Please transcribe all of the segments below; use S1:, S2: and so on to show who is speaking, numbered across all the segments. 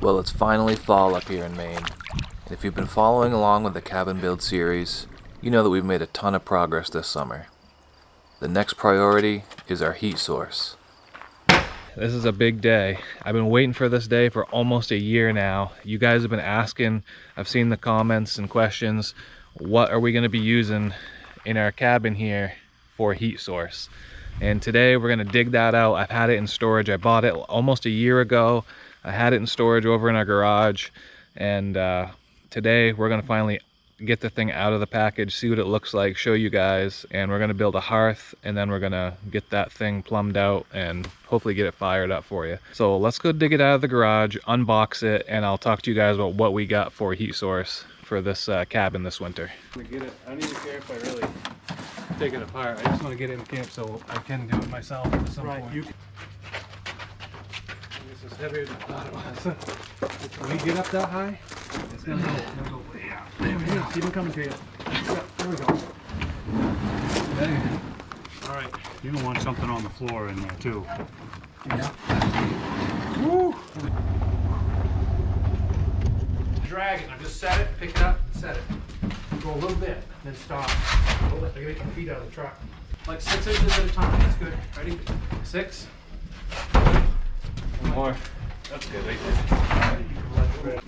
S1: Well, it's finally fall up here in Maine, and if you've been following along with the cabin build series, you know that we've made a ton of progress this summer. The next priority is our heat source. This is a big day. I've been waiting for this day for almost a year now. You guys have been asking, I've seen the comments and questions, what are we going to be using in our cabin here for a heat source? And today we're going to dig that out. I've had it in storage. I bought it almost a year ago. I had it in storage over in our garage, and today we're going to finally get the thing out of the package, see what it looks like, show you guys, and we're going to build a hearth, and then we're going to get that thing plumbed out and hopefully get it fired up for you. So let's go dig it out of the garage, unbox it, and I'll talk to you guys about what we got for a heat source for this cabin this winter.
S2: I don't even care if I really take it apart. I just want to get it in camp so I can do it myself at some point. This is heavier than I thought it was. Can we get up that high? It's gonna go way out. There we go. Keep it coming to you. Yeah, there we go. There.
S3: All right, you're gonna want something on the floor in there too.
S2: Yeah. Woo! Drag it. Now just set it, pick it up, set it. Go a little bit, then stop. Hold it. I gotta get my feet out of the truck. Like 6 inches at a time. That's good. Ready? 6. One more. That's good. Right there.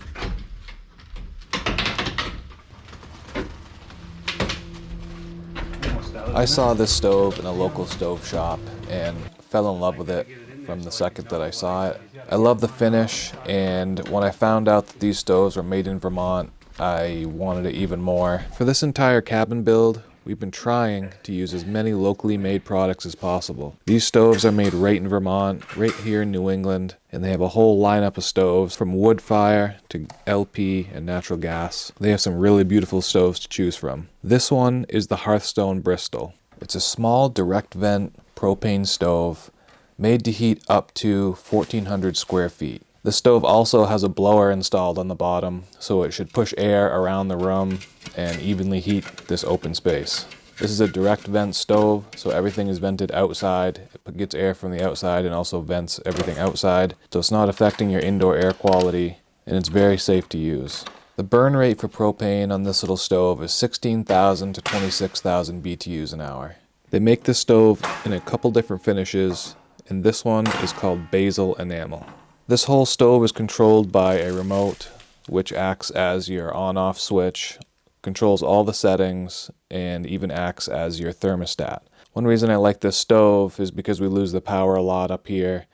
S1: I saw this stove in a local stove shop and fell in love with it from the second that I saw it. I love the finish, and when I found out that these stoves were made in Vermont, I wanted it even more. For this entire cabin build, we've been trying to use as many locally made products as possible. These stoves are made right in Vermont, right here in New England, and they have a whole lineup of stoves from wood fire to LP and natural gas. They have some really beautiful stoves to choose from. This one is the Hearthstone Bristol. It's a small direct vent propane stove made to heat up to 1,400 square feet. The stove also has a blower installed on the bottom, so it should push air around the room and evenly heat this open space. This is a direct vent stove, so everything is vented outside. It gets air from the outside and also vents everything outside, so it's not affecting your indoor air quality, and it's very safe to use. The burn rate for propane on this little stove is 16,000 to 26,000 BTUs an hour. They make this stove in a couple different finishes, and this one is called basil enamel. This whole stove is controlled by a remote, which acts as your on-off switch, controls all the settings, and even acts as your thermostat. One reason I like this stove is because we lose the power a lot up here,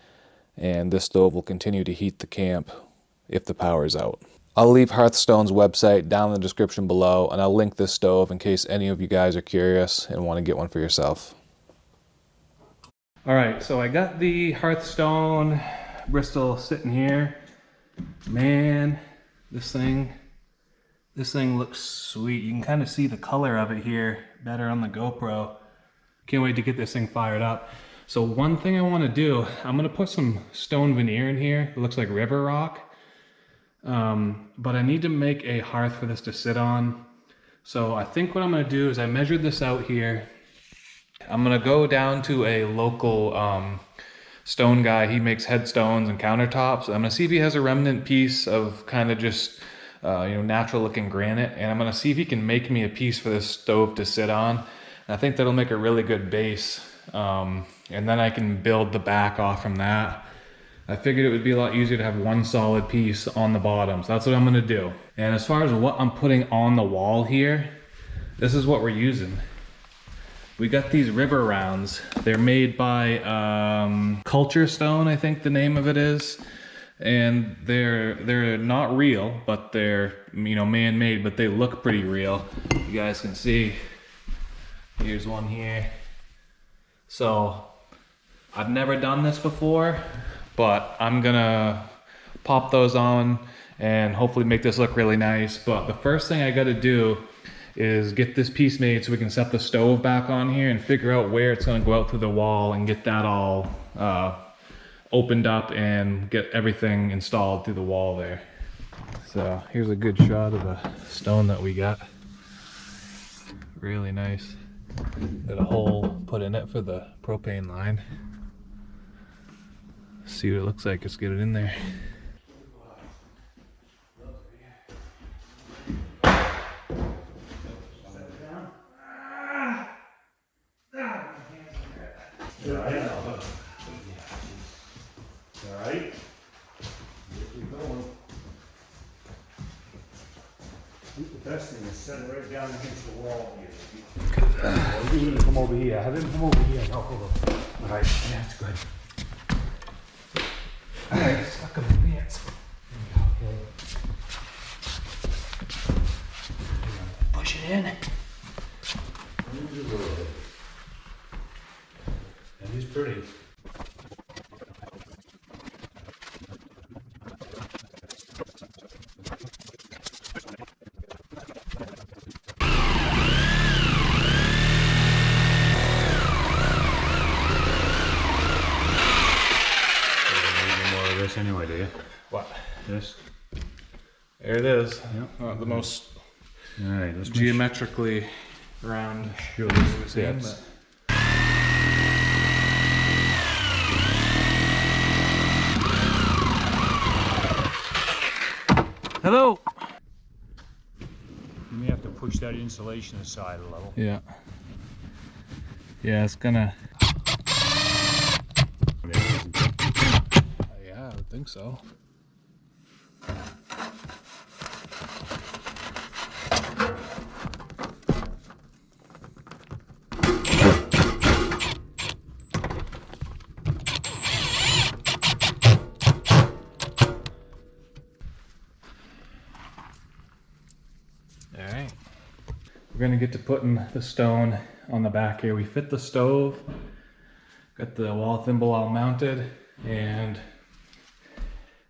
S1: and this stove will continue to heat the camp if the power is out. I'll leave Hearthstone's website down in the description below, and I'll link this stove in case any of you guys are curious and want to get one for yourself.
S2: All right, so I got the Hearthstone Bristol sitting here. Man, this thing looks sweet. You can kind of see the color of it here better on the GoPro. Can't wait to get this thing fired up. So one thing I want to do, I'm going to put some stone veneer in here. It looks like river rock. But I need to make a hearth for this to sit on. So I think what I'm going to do is I measured this out here. I'm going to go down to a local stone guy. He makes headstones and countertops. I'm going to see if he has a remnant piece of kind of just natural looking granite, and I'm going to see if he can make me a piece for this stove to sit on. And I think that'll make a really good base, and then I can build the back off from that. I figured it would be a lot easier to have one solid piece on the bottom, so that's what I'm going to do. And as far as what I'm putting on the wall here, this is what we're using. We got these river rounds. They're made by Culture Stone, I think the name of it is. And they're not real, but they're man-made, but they look pretty real. You guys can see. Here's one here. So I've never done this before, but I'm gonna pop those on and hopefully make this look really nice. But the first thing I gotta do is get this piece made so we can set the stove back on here and figure out where it's going to go out through the wall and get that all opened up and get everything installed through the wall there. So here's a good shot of the stone that we got. Really nice. Got a hole put in it for the propane line. See what it looks like. Let's get it in there.
S3: Right? Keep going. I think the best thing is set it right down against the wall here. You're gonna come over here. Have him come over here and help over. All right, yeah, that's good.
S2: All right, stuck in the pants. Push it in.
S3: And he's pretty. Anyway, do you?
S2: What?
S3: This?
S2: There it is.
S3: Yep.
S2: The most
S3: All right, let's
S2: geometrically round.
S3: sure this fits.
S2: Hello.
S3: You may have to push that insulation aside a little.
S2: Yeah. Yeah, it's gonna. Yeah, I would think so. All right. We're gonna get to putting the stone on the back here. We fit the stove, got the wall thimble all mounted, and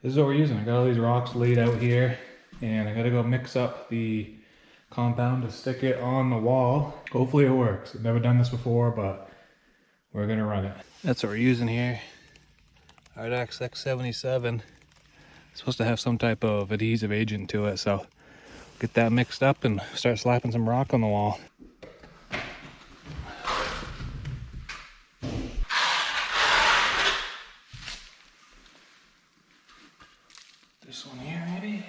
S2: this is what we're using. I got all these rocks laid out here, and I gotta go mix up the compound to stick it on the wall. Hopefully it works. I've never done this before, but we're gonna run it. That's what we're using here. Ardax X77. It's supposed to have some type of adhesive agent to it, so get that mixed up and start slapping some rock on the wall. This one here, maybe?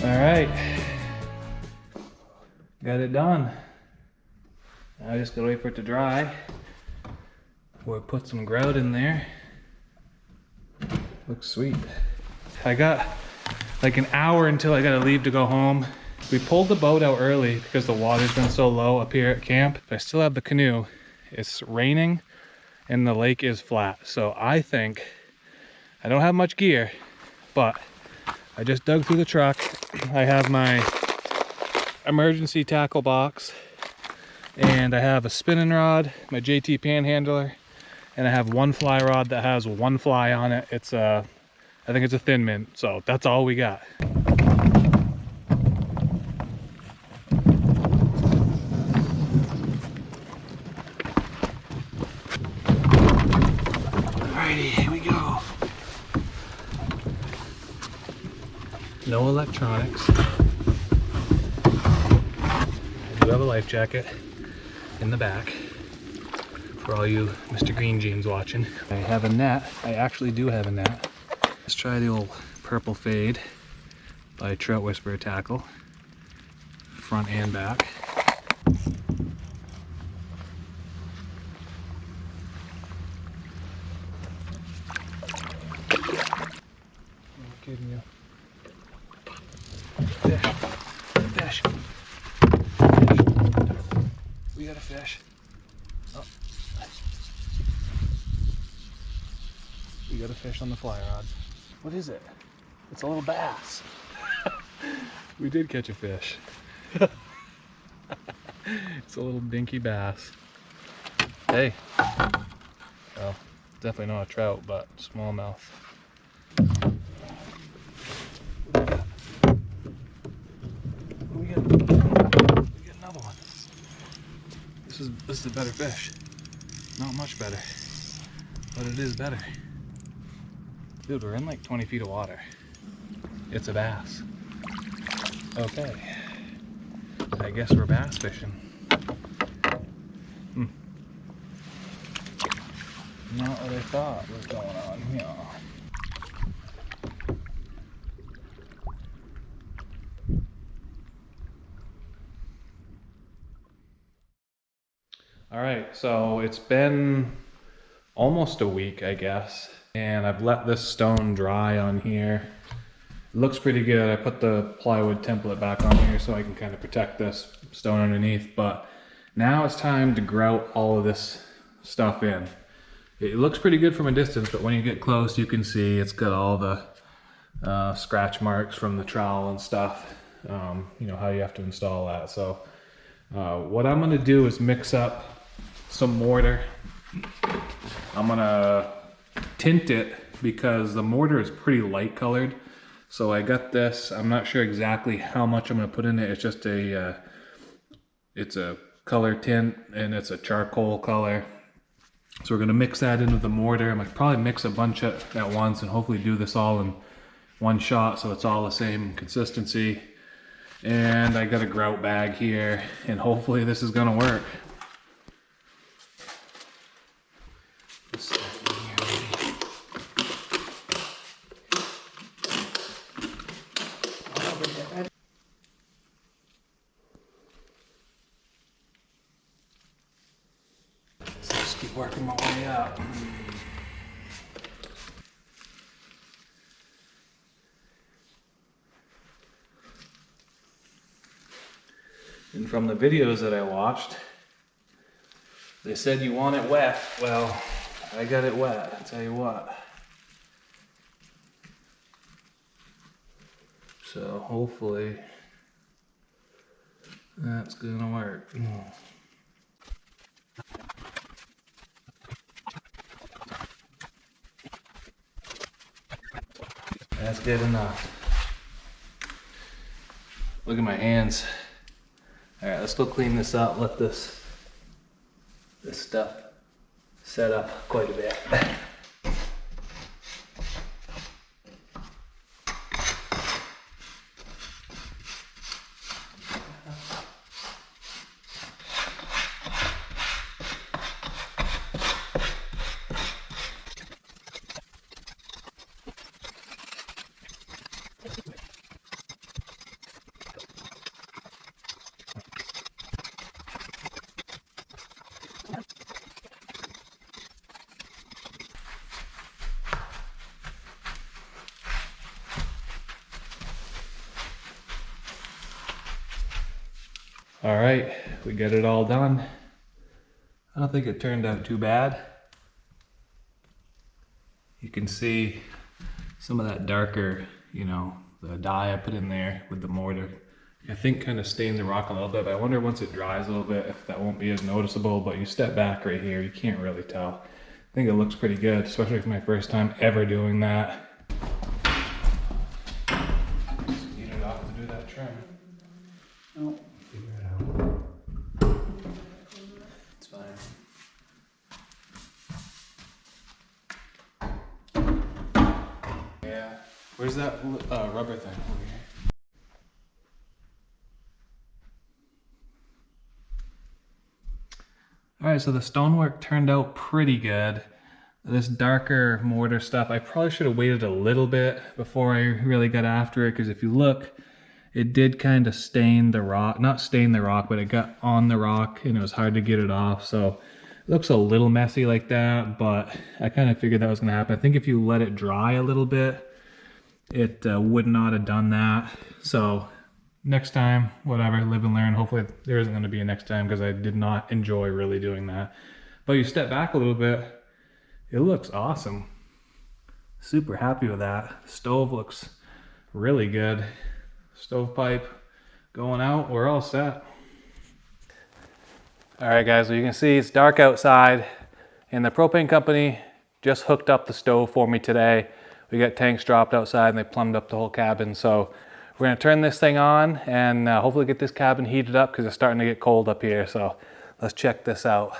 S2: All right. Got it done. Now I just gotta wait for it to dry before I put some grout in there. Looks sweet. I got like an hour until I gotta leave to go home. We pulled the boat out early because the water's been so low up here at camp. But I still have the canoe. It's raining and the lake is flat. So I think, I don't have much gear, but I just dug through the truck. I have my emergency tackle box, and I have a spinning rod, my JT panhandler, and I have one fly rod that has one fly on it. It's I think it's a thin mint, so that's all we got. Alrighty, here we go. No electronics. I do have a life jacket in the back for all you Mr. Green Jeans watching. I have a net. I actually do have a net. Let's try the old Purple Fade by Trout Whisperer Tackle, front and back. I'm kidding you. Fish. Fish. We got a fish. Oh. We got a fish on the fly rod. What is it? It's a little bass. We did catch a fish. It's a little dinky bass. Hey. Well, definitely not a trout, but smallmouth. We got another one. This is a better fish. Not much better, but it is better. Dude, we're in like 20 feet of water. It's a bass. Okay, I guess we're bass fishing. Not what I thought was going on here. All right, so it's been almost a week, I guess, and I've let this stone dry on here. It looks pretty good. I put the plywood template back on here so I can kind of protect this stone underneath, but now it's time to grout all of this stuff in. It looks pretty good from a distance, but when you get close, you can see it's got all the scratch marks from the trowel and stuff. You know, how you have to install that. So what I'm gonna do is mix up some mortar. I'm gonna tint it because the mortar is pretty light colored. So I got this, I'm not sure exactly how much I'm gonna put in it. It's just it's a color tint and it's a charcoal color. So we're gonna mix that into the mortar. I'm gonna probably mix a bunch at once and hopefully do this all in one shot so it's all the same consistency. And I got a grout bag here and hopefully this is gonna work. Just keep working my way up. And from the videos that I watched, they said you want it wet. Well, I got it wet, I'll tell you what. So hopefully that's gonna work. That's good enough. Look at my hands. All right, let's go clean this up. Let this stuff set up quite a bit. All right, we got it all done. I don't think it turned out too bad. You can see some of that darker, you know, the dye I put in there with the mortar. I think kind of stained the rock a little bit, but I wonder once it dries a little bit if that won't be as noticeable, but you step back right here, you can't really tell. I think it looks pretty good, especially for my first time ever doing that. Just need it off to do that trim.
S3: Oh, figure it out.
S2: It's fine. Yeah. Where's that rubber thing over here? All right, so the stonework turned out pretty good. This darker mortar stuff, I probably should have waited a little bit before I really got after it, because if you look, it did kind of stain the rock. Not stain the rock, but it got on the rock and it was hard to get it off. So it looks a little messy like that, but I kind of figured that was gonna happen. I think if you let it dry a little bit, it would not have done that. So next time, whatever, live and learn. Hopefully there isn't gonna be a next time, because I did not enjoy really doing that. But you step back a little bit, it looks awesome. Super happy with that. The stove looks really good. Stovepipe going out, we're all set. All right guys, well you can see it's dark outside and the propane company just hooked up the stove for me today. We got tanks dropped outside and they plumbed up the whole cabin. So we're gonna turn this thing on and hopefully get this cabin heated up, because it's starting to get cold up here. So let's check this out.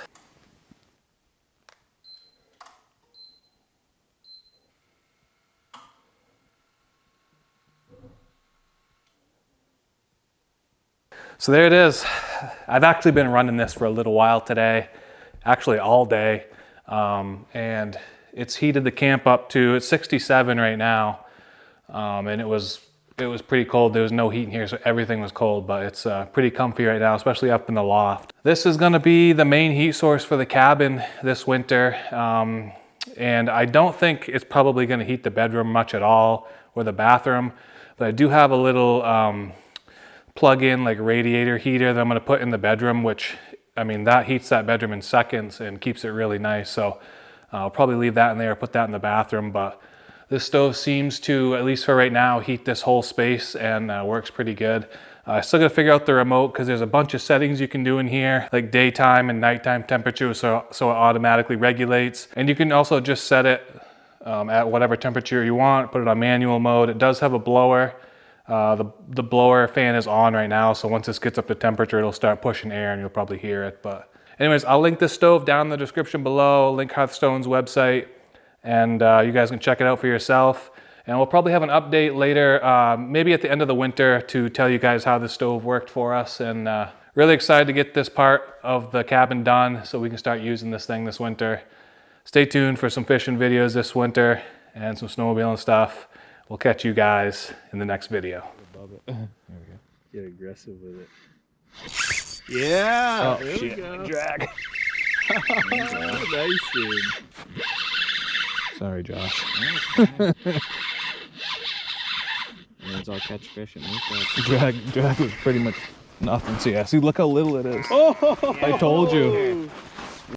S2: So there it is. I've actually been running this for a little while today, actually all day. And it's heated the camp up to, it's 67 right now. And it was pretty cold. There was no heat in here, so everything was cold, but it's pretty comfy right now, especially up in the loft. This is gonna be the main heat source for the cabin this winter. And I don't think it's probably gonna heat the bedroom much at all, or the bathroom, but I do have a little plug-in like radiator heater that I'm gonna put in the bedroom, which, I mean, that heats that bedroom in seconds and keeps it really nice. So I'll probably leave that in there, put that in the bathroom, but this stove seems to, at least for right now, heat this whole space and works pretty good. I still gotta figure out the remote because there's a bunch of settings you can do in here, like daytime and nighttime temperature, so it automatically regulates. And you can also just set it at whatever temperature you want, put it on manual mode. It does have a blower. The blower fan is on right now, so once this gets up to temperature, it'll start pushing air and you'll probably hear it. But anyways, I'll link this stove down in the description below, link Hearthstone's website, and you guys can check it out for yourself. And we'll probably have an update later, maybe at the end of the winter, to tell you guys how the stove worked for us. And really excited to get this part of the cabin done so we can start using this thing this winter. Stay tuned for some fishing videos this winter and some snowmobiling stuff. We'll catch you guys in the next video.
S4: Above it. There we go. Get aggressive with it. Yeah!
S2: Oh,
S4: there
S2: shit.
S4: we go.
S2: Drag.
S4: Nice, dude.
S2: Sorry, Josh.
S4: It's all catch fish and
S2: Drag was pretty much nothing. So yeah, see, look how little it is. Oh, I told you.